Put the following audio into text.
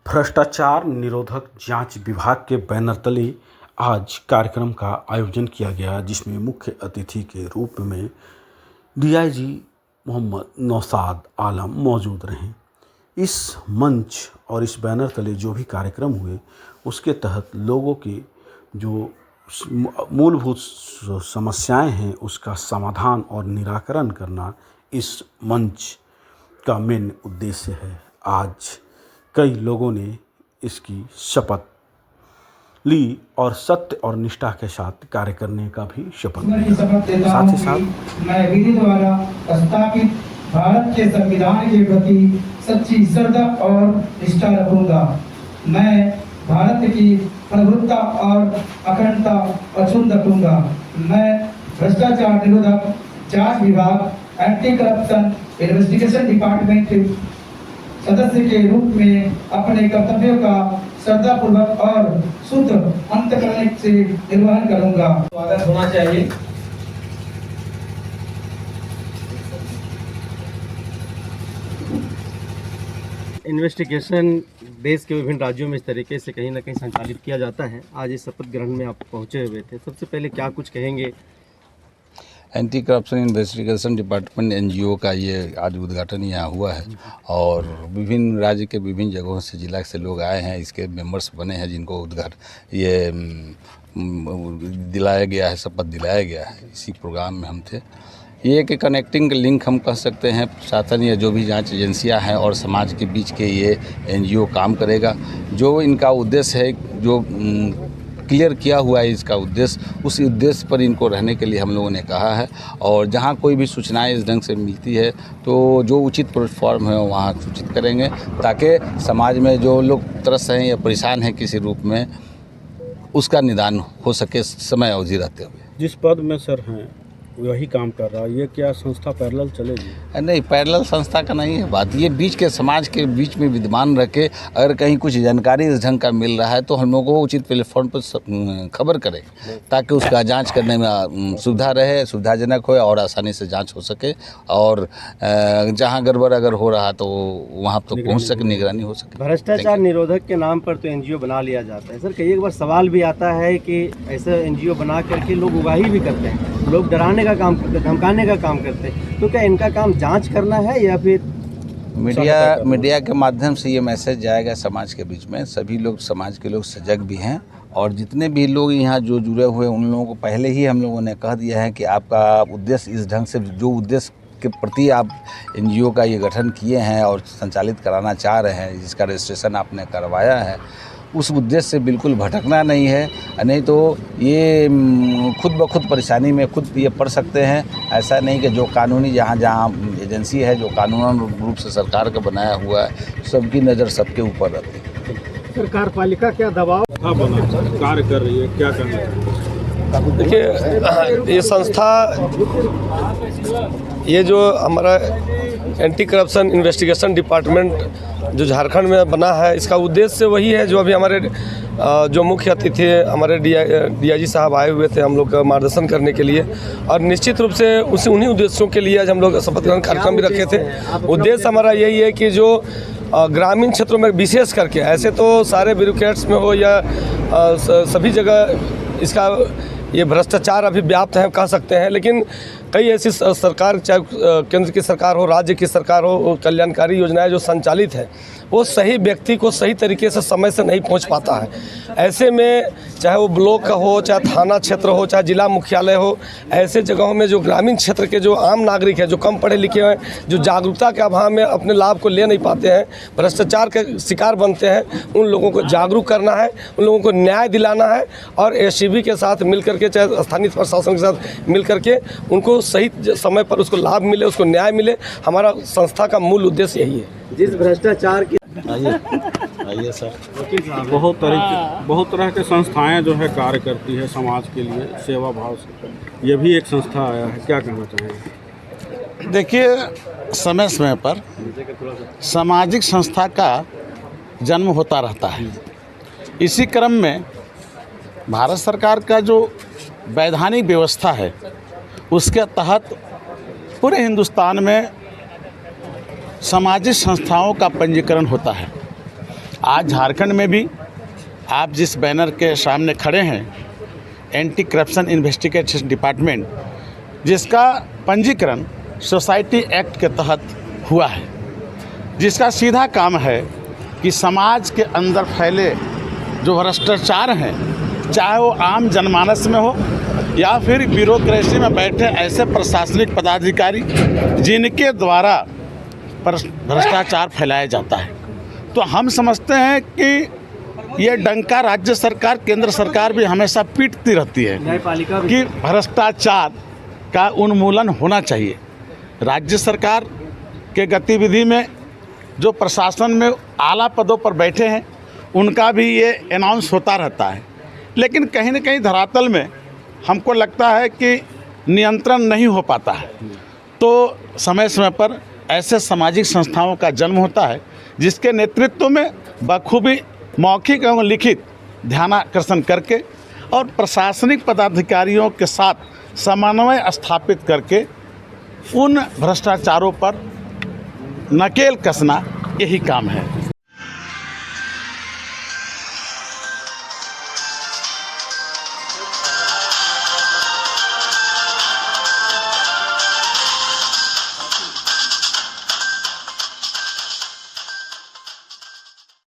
भ्रष्टाचार निरोधक जांच विभाग के बैनर तले आज कार्यक्रम का आयोजन किया गया, जिसमें मुख्य अतिथि के रूप में डीआईजी मोहम्मद नौशाद आलम मौजूद रहे। इस मंच और इस बैनर तले जो भी कार्यक्रम हुए, उसके तहत लोगों की जो मूलभूत समस्याएं हैं उसका समाधान और निराकरण करना इस मंच का मेन उद्देश्य है। आज कई लोगों ने इसकी शपथ ली और सत्य और निष्ठा के साथ कार्य करने का भी शपथ लिया। साथ ही साथ मैं विधि द्वारा स्थापित भारत के संविधान के प्रति सच्ची श्रद्धा और निष्ठा रखूंगा। मैं भारत की प्रभुत्ता और अखंडता अक्षुण्ण रखूंगा। मैं भ्रष्टाचार निरोधक जांच विभाग एंटी करप्शन इन्वेस्टिगेशन डिपार्टमेंट सदस्य के रूप में अपने कर्तव्यों का श्रद्धापूर्वक और शुद्ध अंतःकरण से निर्वहन करूंगा। स्वागत होना चाहिए। इन्वेस्टिगेशन देश के विभिन्न राज्यों में इस तरीके से कहीं ना कहीं संचालित किया जाता है। आज इस शपथ ग्रहण में आप पहुंचे हुए थे, सबसे पहले क्या कुछ कहेंगे? Anti corruption investigation department NGO का ये आज उद्घाटन यहाँ हुआ है और विभिन्न राज्य के विभिन्न जगहों से जिला से लोग आए हैं, इसके मेंबर्स बने हैं, जिनको ये दिलाया गया है, शपथ दिलाया गया है। इसी प्रोग्राम में हम थे। ये एक कनेक्टिंग लिंक हम कह सकते हैं, प्रशासन या जो भी जांच एजेंसियां हैं और समाज के बीच के ये एनजीओ काम करेगा। जो इनका उद्देश्य है, जो क्लियर किया हुआ है इसका उद्देश्य, उस उद्देश्य पर इनको रहने के लिए हम लोगों ने कहा है। और जहां कोई भी सूचनाएं इस ढंग से मिलती है तो जो उचित प्लेटफॉर्म है वहां सूचित करेंगे, ताकि समाज में जो लोग त्रस्त हैं या परेशान हैं किसी रूप में, उसका निदान हो सके समय अवधि रहते हुए। जिस पद में सर हैं वही काम कर रहा है, ये क्या संस्था पैरेलल चलेगी? नहीं, पैरेलल संस्था का नहीं है बात। ये बीच के समाज के बीच में विद्यमान रह के अगर कहीं कुछ जानकारी इस ढंग का मिल रहा है तो हम लोगों को उचित प्लेटफॉर्म पर खबर करें, ताकि उसका जांच करने में सुविधा रहे, सुविधाजनक हो और आसानी से जांच हो सके। और जहां गड़बड़ अगर हो रहा तो वहां तो पहुंच सके, निगरानी हो सके। भ्रष्टाचार निरोधक के नाम पर तो एनजीओ बना लिया जाता है सर। कई एक बार सवाल भी आता है कि ऐसा एनजीओ बना करके लोग उगाही भी करते हैं, लोग डराने का काम करते, धमकाने का काम करते हैं। तो क्या इनका काम जांच करना है या फिर मीडिया के माध्यम से ये मैसेज जाएगा समाज के बीच में? सभी लोग, समाज के लोग सजग भी हैं और जितने भी लोग यहाँ जो जुड़े हुए उन लोगों को पहले ही हम लोगों ने कह दिया है कि आपका उद्देश्य इस ढंग से, जो उद्देश्य के प्रति आप एनजीओ का ये गठन किए हैं और संचालित कराना चाह रहे हैं, जिसका रजिस्ट्रेशन आपने करवाया है, उस उद्देश्य से बिल्कुल भटकना नहीं है। नहीं तो ये खुद ब खुद परेशानी में खुद ये पड़ सकते हैं। ऐसा नहीं कि जो कानूनी जहाँ एजेंसी है, जो कानूनन रूप से सरकार का बनाया हुआ है, सबकी नज़र सबके ऊपर रहती है। सरकार पालिका क्या दबाव कार्य कर रही है, क्या करना है? देखिए, ये संस्था, ये जो हमारा एंटी करप्शन इन्वेस्टिगेशन डिपार्टमेंट जो झारखंड में बना है, इसका उद्देश्य वही है जो अभी हमारे जो मुख्य अतिथि हमारे डीआईजी साहब आए हुए थे हम लोग का मार्गदर्शन करने के लिए। और निश्चित रूप से उन्हीं उद्देश्यों के लिए आज हम लोग शपथ ग्रहण कार्यक्रम भी रखे थे। उद्देश्य हमारा यही है कि जो ग्रामीण क्षेत्रों में विशेष करके, ऐसे तो सारे ब्यूरोक्रेट्स में हो या सभी जगह इसका ये भ्रष्टाचार अभी व्याप्त है कह सकते हैं, लेकिन कई ऐसी सरकार, चाहे केंद्र की सरकार हो, राज्य की सरकार हो, कल्याणकारी योजनाएं जो संचालित है वो सही व्यक्ति को सही तरीके से समय से नहीं पहुंच पाता है। ऐसे में चाहे वो ब्लॉक का हो, चाहे थाना क्षेत्र हो, चाहे जिला मुख्यालय हो, ऐसे जगहों में जो ग्रामीण क्षेत्र के जो आम नागरिक हैं, जो कम पढ़े लिखे हैं, जो जागरूकता के अभाव में अपने लाभ को ले नहीं पाते हैं, भ्रष्टाचार के शिकार बनते हैं, उन लोगों को जागरूक करना है, उन लोगों को न्याय दिलाना है। और एससीबी के साथ मिल करके, चाहे स्थानीय प्रशासन के साथ मिल करके उनको सही समय पर उसको लाभ मिले, उसको न्याय मिले। हमारा संस्था का मूल उद्देश्य यही है। जिस भ्रष्टाचार की आइए सर। बहुत तरह के संस्थाएं जो है कार्य करती है समाज के लिए सेवा भाव से, ये भी एक संस्था आया है, क्या कहना चाहेंगे? देखिए, समय समय पर सामाजिक संस्था का जन्म होता रहता है। इसी क्रम में भारत सरकार का जो वैधानिक व्यवस्था है उसके तहत पूरे हिंदुस्तान में सामाजिक संस्थाओं का पंजीकरण होता है। आज झारखंड में भी आप जिस बैनर के सामने खड़े हैं, एंटी करप्शन इन्वेस्टिगेशन डिपार्टमेंट, जिसका पंजीकरण सोसाइटी एक्ट के तहत हुआ है, जिसका सीधा काम है कि समाज के अंदर फैले जो भ्रष्टाचार हैं, चाहे वो आम जनमानस में हो या फिर ब्यूरोक्रेसी में बैठे ऐसे प्रशासनिक पदाधिकारी जिनके द्वारा भ्रष्टाचार फैलाया जाता है, तो हम समझते हैं कि ये डंका राज्य सरकार, केंद्र सरकार भी हमेशा पीटती रहती है न्यायपालिका भी कि भ्रष्टाचार का उन्मूलन होना चाहिए। राज्य सरकार के गतिविधि में जो प्रशासन में आला पदों पर बैठे हैं उनका भी ये अनाउंस होता रहता है, लेकिन कहीं न कहीं धरातल में हमको लगता है कि नियंत्रण नहीं हो पाता है। तो समय समय पर ऐसे सामाजिक संस्थाओं का जन्म होता है जिसके नेतृत्व में बखूबी मौखिक एवं लिखित ध्यानाकर्षण करके और प्रशासनिक पदाधिकारियों के साथ समन्वय स्थापित करके उन भ्रष्टाचारों पर नकेल कसना यही काम है।